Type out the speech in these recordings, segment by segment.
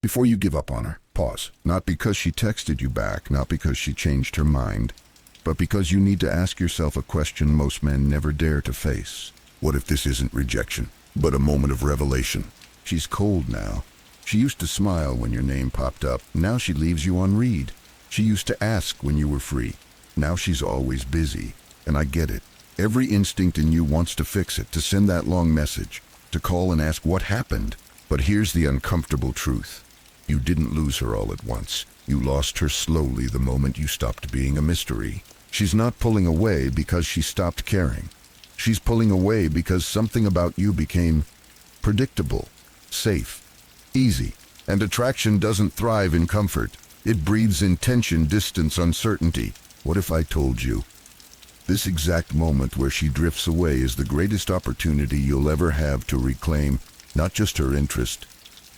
Before you give up on her, pause. Not because she texted you back, not because she changed her mind, but because you need to ask yourself a question most men never dare to face. What if this isn't rejection, but a moment of revelation? She's cold now. She used to smile when your name popped up. Now she leaves you on read. She used to ask when you were free. Now she's always busy. And I get it. Every instinct in you wants to fix it, to send that long message, to call and ask what happened. But here's the uncomfortable truth. You didn't lose her all at once. You lost her slowly the moment you stopped being a mystery. She's not pulling away because she stopped caring. She's pulling away because something about you became predictable, safe, easy. And attraction doesn't thrive in comfort. It breathes in tension, distance, uncertainty. What if I told you? This exact moment where she drifts away is the greatest opportunity you'll ever have to reclaim not just her interest,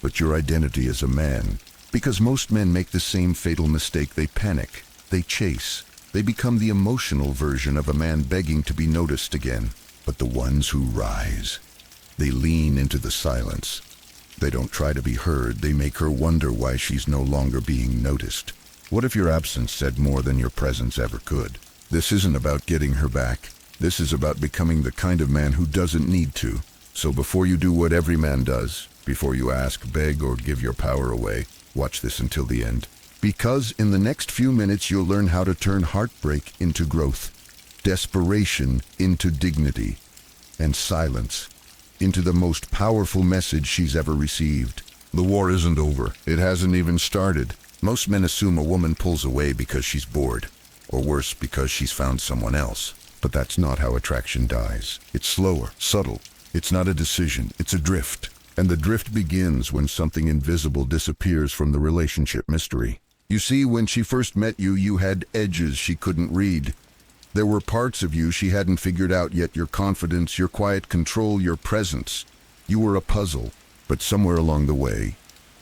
but your identity as a man. Because most men make the same fatal mistake. They panic, they chase, they become the emotional version of a man begging to be noticed again. But the ones who rise, they lean into the silence. They don't try to be heard. They make her wonder why she's no longer being noticed. What if your absence said more than your presence ever could? This isn't about getting her back. This is about becoming the kind of man who doesn't need to. So before you do what every man does, before you ask, beg, or give your power away, watch this until the end. Because in the next few minutes you'll learn how to turn heartbreak into growth, desperation into dignity, and silence into the most powerful message she's ever received. The war isn't over. It hasn't even started. Most men assume a woman pulls away because she's bored, or worse, because she's found someone else. But that's not how attraction dies. It's slower, subtle. It's not a decision, it's a drift. And the drift begins when something invisible disappears from the relationship mystery. You see, when she first met you, you had edges she couldn't read. There were parts of you she hadn't figured out yet, your confidence, your quiet control, your presence. You were a puzzle, but somewhere along the way,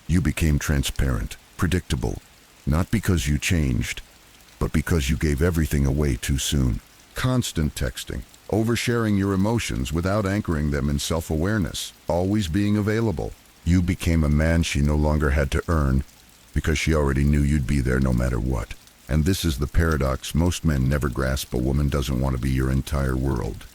you became transparent, predictable. Not because you changed, but because you gave everything away too soon. Constant texting, oversharing your emotions without anchoring them in self-awareness, always being available. You became a man she no longer had to earn because she already knew you'd be there no matter what. And this is the paradox most men never grasp. A woman doesn't want to be your entire world.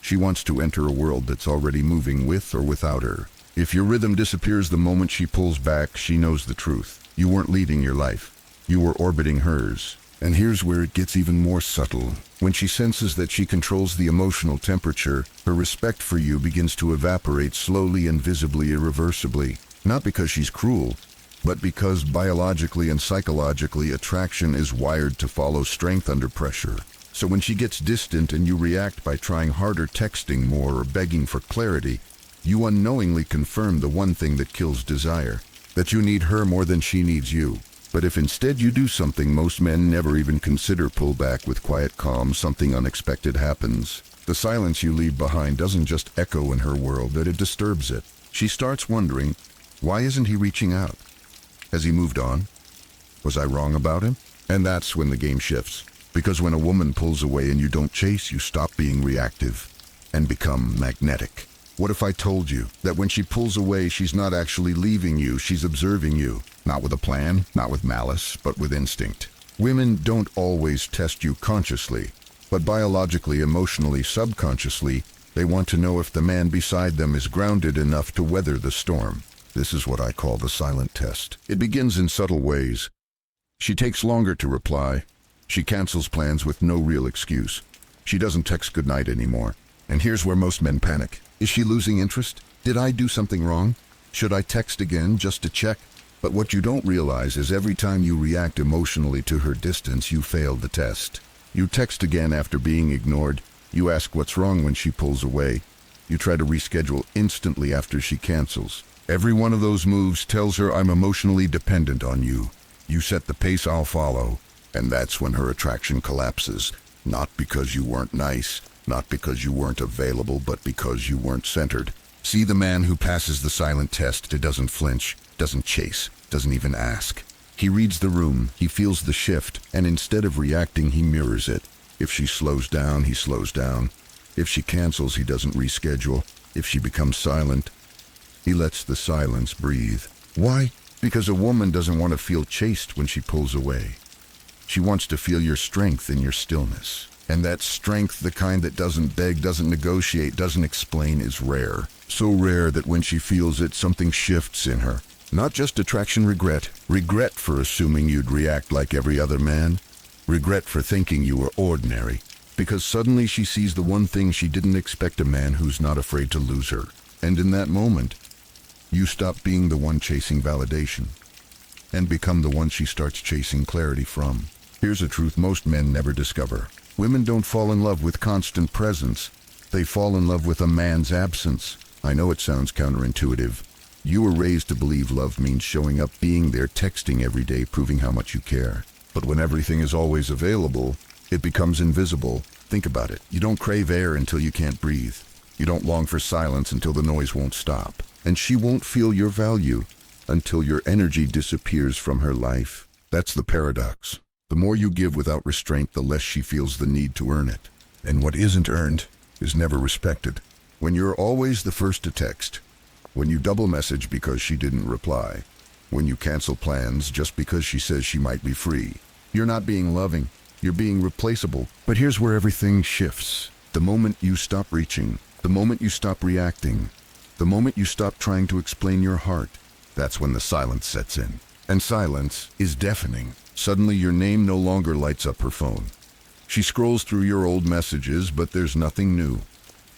She wants to enter a world that's already moving with or without her. If your rhythm disappears the moment she pulls back, she knows the truth. You weren't leading your life. You were orbiting hers. And here's where it gets even more subtle. When she senses that she controls the emotional temperature, her respect for you begins to evaporate slowly and visibly, irreversibly. Not because she's cruel, but because biologically and psychologically attraction is wired to follow strength under pressure. So when she gets distant and you react by trying harder, texting more, or begging for clarity, you unknowingly confirm the one thing that kills desire, that you need her more than she needs you. But if instead you do something most men never even consider, pull back with quiet calm, something unexpected happens. The silence you leave behind doesn't just echo in her world, that it disturbs it. She starts wondering, why isn't he reaching out? Has he moved on? Was I wrong about him? And that's when the game shifts. Because when a woman pulls away and you don't chase, you stop being reactive and become magnetic. What if I told you that when she pulls away, she's not actually leaving you, she's observing you? Not with a plan, not with malice, but with instinct. Women don't always test you consciously, but biologically, emotionally, subconsciously, they want to know if the man beside them is grounded enough to weather the storm. This is what I call the silent test. It begins in subtle ways. She takes longer to reply. She cancels plans with no real excuse. She doesn't text goodnight anymore. And here's where most men panic. Is she losing interest? Did I do something wrong? Should I text again just to check? But what you don't realize is every time you react emotionally to her distance, you fail the test. You text again after being ignored. You ask what's wrong when she pulls away. You try to reschedule instantly after she cancels. Every one of those moves tells her, I'm emotionally dependent on you. You set the pace, I'll follow. And that's when her attraction collapses. Not because you weren't nice, not because you weren't available, but because you weren't centered. See the man who passes the silent test. It doesn't flinch, doesn't chase, doesn't even ask. He reads the room, he feels the shift, and instead of reacting, he mirrors it. If she slows down, he slows down. If she cancels, he doesn't reschedule. If she becomes silent, he lets the silence breathe. Why? Because a woman doesn't want to feel chased when she pulls away. She wants to feel your strength in your stillness. And that strength, the kind that doesn't beg, doesn't negotiate, doesn't explain, is rare. So rare that when she feels it, something shifts in her. Not just attraction, regret. Regret for assuming you'd react like every other man. Regret for thinking you were ordinary. Because suddenly she sees the one thing she didn't expect: a man who's not afraid to lose her. And in that moment, you stop being the one chasing validation and become the one she starts chasing clarity from. Here's a truth most men never discover. Women don't fall in love with constant presence. They fall in love with a man's absence. I know it sounds counterintuitive. You were raised to believe love means showing up, being there, texting every day, proving how much you care. But when everything is always available, it becomes invisible. Think about it. You don't crave air until you can't breathe. You don't long for silence until the noise won't stop. And she won't feel your value until your energy disappears from her life. That's the paradox. The more you give without restraint, the less she feels the need to earn it. And what isn't earned is never respected. When you're always the first to text, when you double message because she didn't reply, when you cancel plans just because she says she might be free, you're not being loving, you're being replaceable. But here's where everything shifts. The moment you stop reaching, the moment you stop reacting, the moment you stop trying to explain your heart, that's when the silence sets in. And silence is deafening. Suddenly your name no longer lights up her phone. She scrolls through your old messages, but there's nothing new.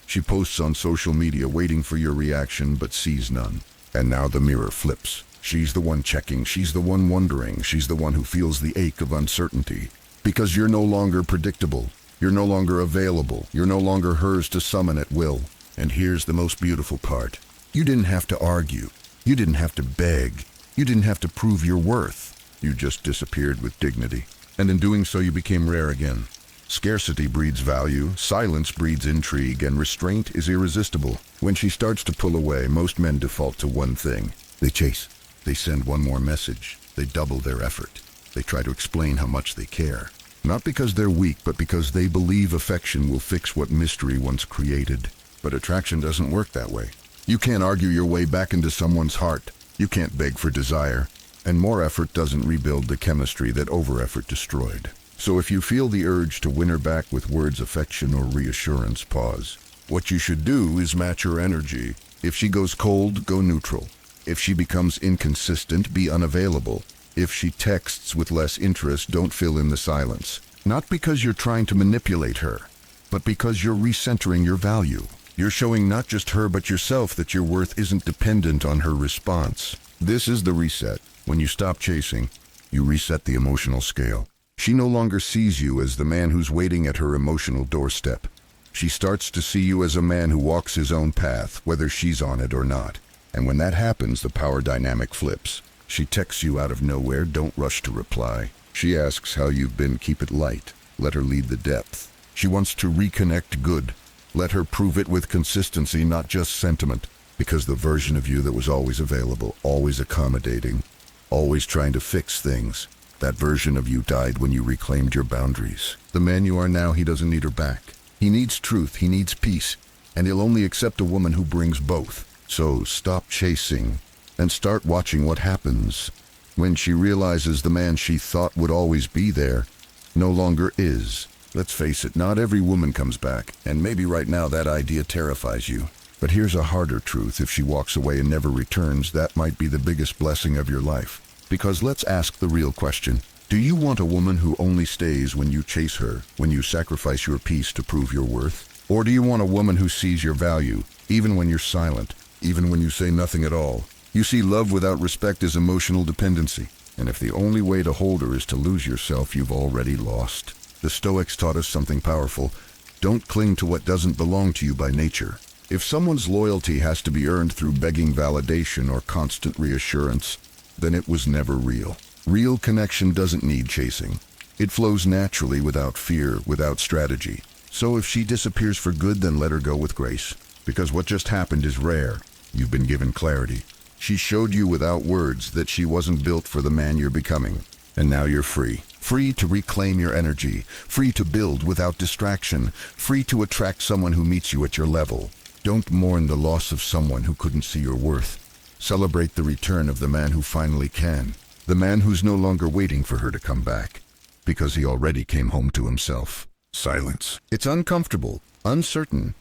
She posts on social media waiting for your reaction, but sees none. And now the mirror flips. She's the one checking, she's the one wondering, she's the one who feels the ache of uncertainty. Because you're no longer predictable, you're no longer available, you're no longer hers to summon at will. And here's the most beautiful part. You didn't have to argue. You didn't have to beg. You didn't have to prove your worth. You just disappeared with dignity. And in doing so, you became rare again. Scarcity breeds value, silence breeds intrigue, and restraint is irresistible. When she starts to pull away, most men default to one thing. They chase. They send one more message. They double their effort. They try to explain how much they care. Not because they're weak, but because they believe affection will fix what mystery once created. But attraction doesn't work that way. You can't argue your way back into someone's heart. You can't beg for desire. And more effort doesn't rebuild the chemistry that over-effort destroyed. So if you feel the urge to win her back with words, affection, or reassurance, pause. What you should do is match her energy. If she goes cold, go neutral. If she becomes inconsistent, be unavailable. If she texts with less interest, don't fill in the silence. Not because you're trying to manipulate her, but because you're recentering your value. You're showing not just her but yourself that your worth isn't dependent on her response. This is the reset. When you stop chasing, you reset the emotional scale. She no longer sees you as the man who's waiting at her emotional doorstep. She starts to see you as a man who walks his own path, whether she's on it or not. And when that happens, the power dynamic flips. She texts you out of nowhere, don't rush to reply. She asks how you've been, keep it light. Let her lead the depth. She wants to reconnect good. Let her prove it with consistency, not just sentiment. Because the version of you that was always available, always accommodating, always trying to fix things, that version of you died when you reclaimed your boundaries. The man you are now, he doesn't need her back. He needs truth, he needs peace, and he'll only accept a woman who brings both. So stop chasing and start watching what happens when she realizes the man she thought would always be there no longer is. Let's face it, not every woman comes back, and maybe right now that idea terrifies you. But here's a harder truth. If she walks away and never returns, that might be the biggest blessing of your life. Because let's ask the real question. Do you want a woman who only stays when you chase her, when you sacrifice your peace to prove your worth? Or do you want a woman who sees your value, even when you're silent, even when you say nothing at all? You see, love without respect is emotional dependency. And if the only way to hold her is to lose yourself, you've already lost. The Stoics taught us something powerful. Don't cling to what doesn't belong to you by nature. If someone's loyalty has to be earned through begging validation or constant reassurance, then it was never real. Real connection doesn't need chasing. It flows naturally, without fear, without strategy. So if she disappears for good, then let her go with grace. Because what just happened is rare. You've been given clarity. She showed you without words that she wasn't built for the man you're becoming. And now you're free. Free to reclaim your energy. Free to build without distraction. Free to attract someone who meets you at your level. Don't mourn the loss of someone who couldn't see your worth. Celebrate the return of the man who finally can. The man who's no longer waiting for her to come back, because he already came home to himself. Silence. It's uncomfortable, uncertain,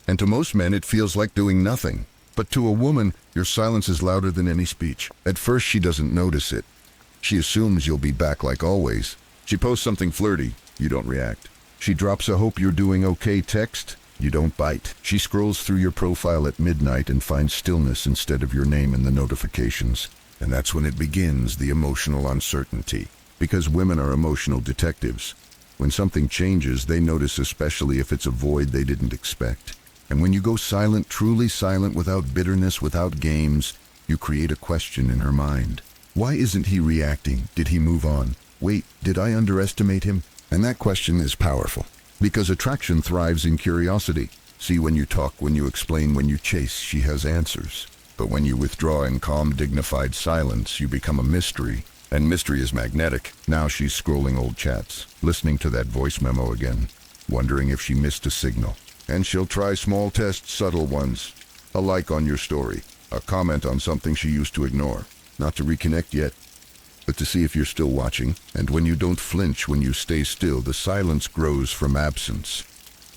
and to most men it feels like doing nothing. But to a woman, your silence is louder than any speech. At first she doesn't notice it. She assumes you'll be back like always. She posts something flirty, you don't react. She drops a "hope you're doing okay" text, you don't bite. She scrolls through your profile at midnight and finds stillness instead of your name in the notifications. And that's when it begins, the emotional uncertainty. Because women are emotional detectives. When something changes, they notice, especially if it's a void they didn't expect. And when you go silent, truly silent, without bitterness, without games, you create a question in her mind. Why isn't he reacting? Did he move on? Wait, did I underestimate him? And that question is powerful. Because attraction thrives in curiosity. See, when you talk, when you explain, when you chase, she has answers. But when you withdraw in calm, dignified silence, you become a mystery. And mystery is magnetic. Now she's scrolling old chats, listening to that voice memo again, wondering if she missed a signal. And she'll try small tests, subtle ones. A like on your story, a comment on something she used to ignore. Not to reconnect yet, but to see if you're still watching. And when you don't flinch, when you stay still, the silence grows from absence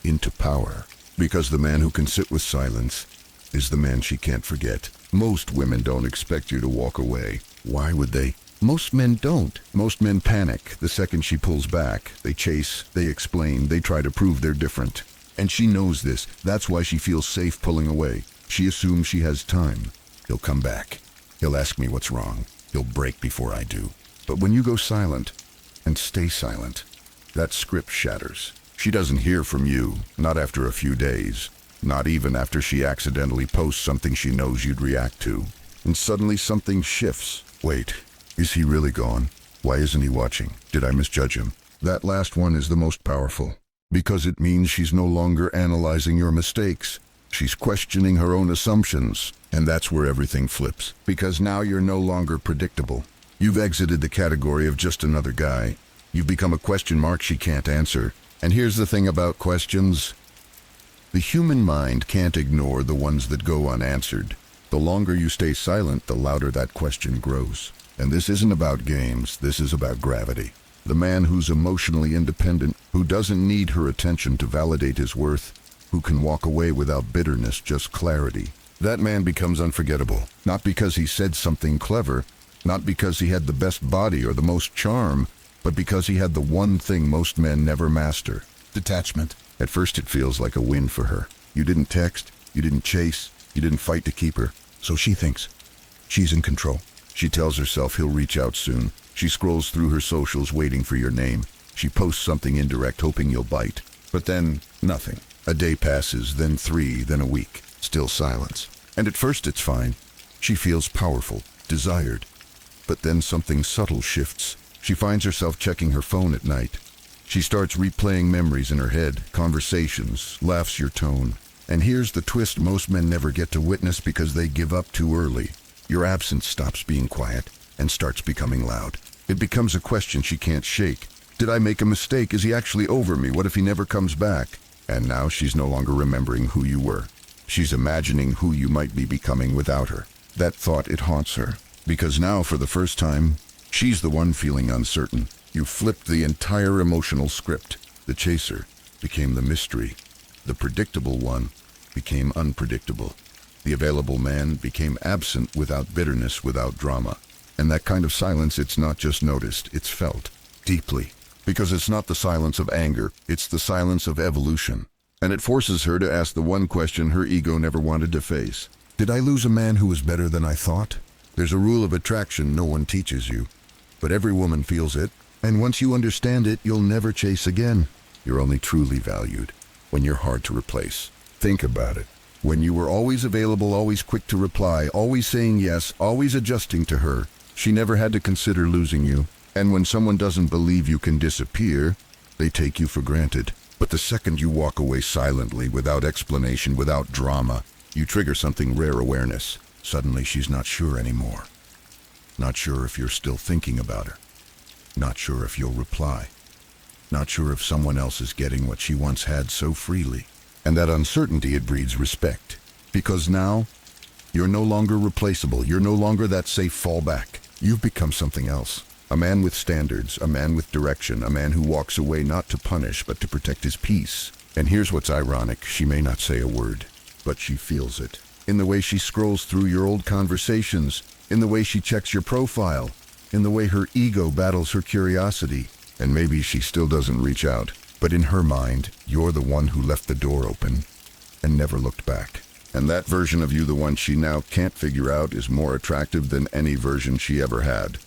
into power. Because the man who can sit with silence is the man she can't forget. Most women don't expect you to walk away. Why would they? Most men don't. Most men panic the second she pulls back. They chase, they explain, they try to prove they're different. And she knows this. That's why she feels safe pulling away. She assumes she has time. He'll come back. He'll ask me what's wrong. He'll break before I do. But when you go silent, and stay silent, that script shatters. She doesn't hear from you, not after a few days. Not even after she accidentally posts something she knows you'd react to. And suddenly something shifts. Wait, is he really gone? Why isn't he watching? Did I misjudge him? That last one is the most powerful. Because it means she's no longer analyzing your mistakes. She's questioning her own assumptions. And that's where everything flips. Because now you're no longer predictable. You've exited the category of just another guy. You've become a question mark she can't answer. And here's the thing about questions. The human mind can't ignore the ones that go unanswered. The longer you stay silent, the louder that question grows. And this isn't about games, this is about gravity. The man who's emotionally independent, who doesn't need her attention to validate his worth, who can walk away without bitterness, just clarity. That man becomes unforgettable, not because he said something clever, not because he had the best body or the most charm, but because he had the one thing most men never master: detachment. At first it feels like a win for her. You didn't text, you didn't chase, you didn't fight to keep her. So she thinks she's in control. She tells herself he'll reach out soon. She scrolls through her socials waiting for your name. She posts something indirect hoping you'll bite. But then, nothing. A day passes, then 3, then a week. Still silence. And at first it's fine. She feels powerful, desired. But then something subtle shifts. She finds herself checking her phone at night. She starts replaying memories in her head, conversations, laughs your tone. And here's the twist most men never get to witness because they give up too early. Your absence stops being quiet and starts becoming loud. It becomes a question she can't shake. Did I make a mistake? Is he actually over me? What if he never comes back? And now she's no longer remembering who you were. She's imagining who you might be becoming without her. That thought, it haunts her. Because now, for the first time, she's the one feeling uncertain. You flipped the entire emotional script. The chaser became the mystery. The predictable one became unpredictable. The available man became absent without bitterness, without drama. And that kind of silence, it's not just noticed, it's felt deeply. Because it's not the silence of anger, it's the silence of evolution. And it forces her to ask the one question her ego never wanted to face. Did I lose a man who was better than I thought? There's a rule of attraction no one teaches you. But every woman feels it. And once you understand it, you'll never chase again. You're only truly valued when you're hard to replace. Think about it. When you were always available, always quick to reply, always saying yes, always adjusting to her, she never had to consider losing you. And when someone doesn't believe you can disappear, they take you for granted. But the second you walk away silently, without explanation, without drama, you trigger something rare: awareness. Suddenly she's not sure anymore. Not sure if you're still thinking about her. Not sure if you'll reply. Not sure if someone else is getting what she once had so freely. And that uncertainty, it breeds respect. Because now, You're no longer replaceable. You're no longer that safe fallback. You've become something else. A man with standards, a man with direction, a man who walks away not to punish, but to protect his peace. And here's what's ironic. She may not say a word, but she feels it. In the way she scrolls through your old conversations, in the way she checks your profile, in the way her ego battles her curiosity. And maybe she still doesn't reach out, but in her mind, you're the one who left the door open and never looked back. And that version of you, the one she now can't figure out, is more attractive than any version she ever had.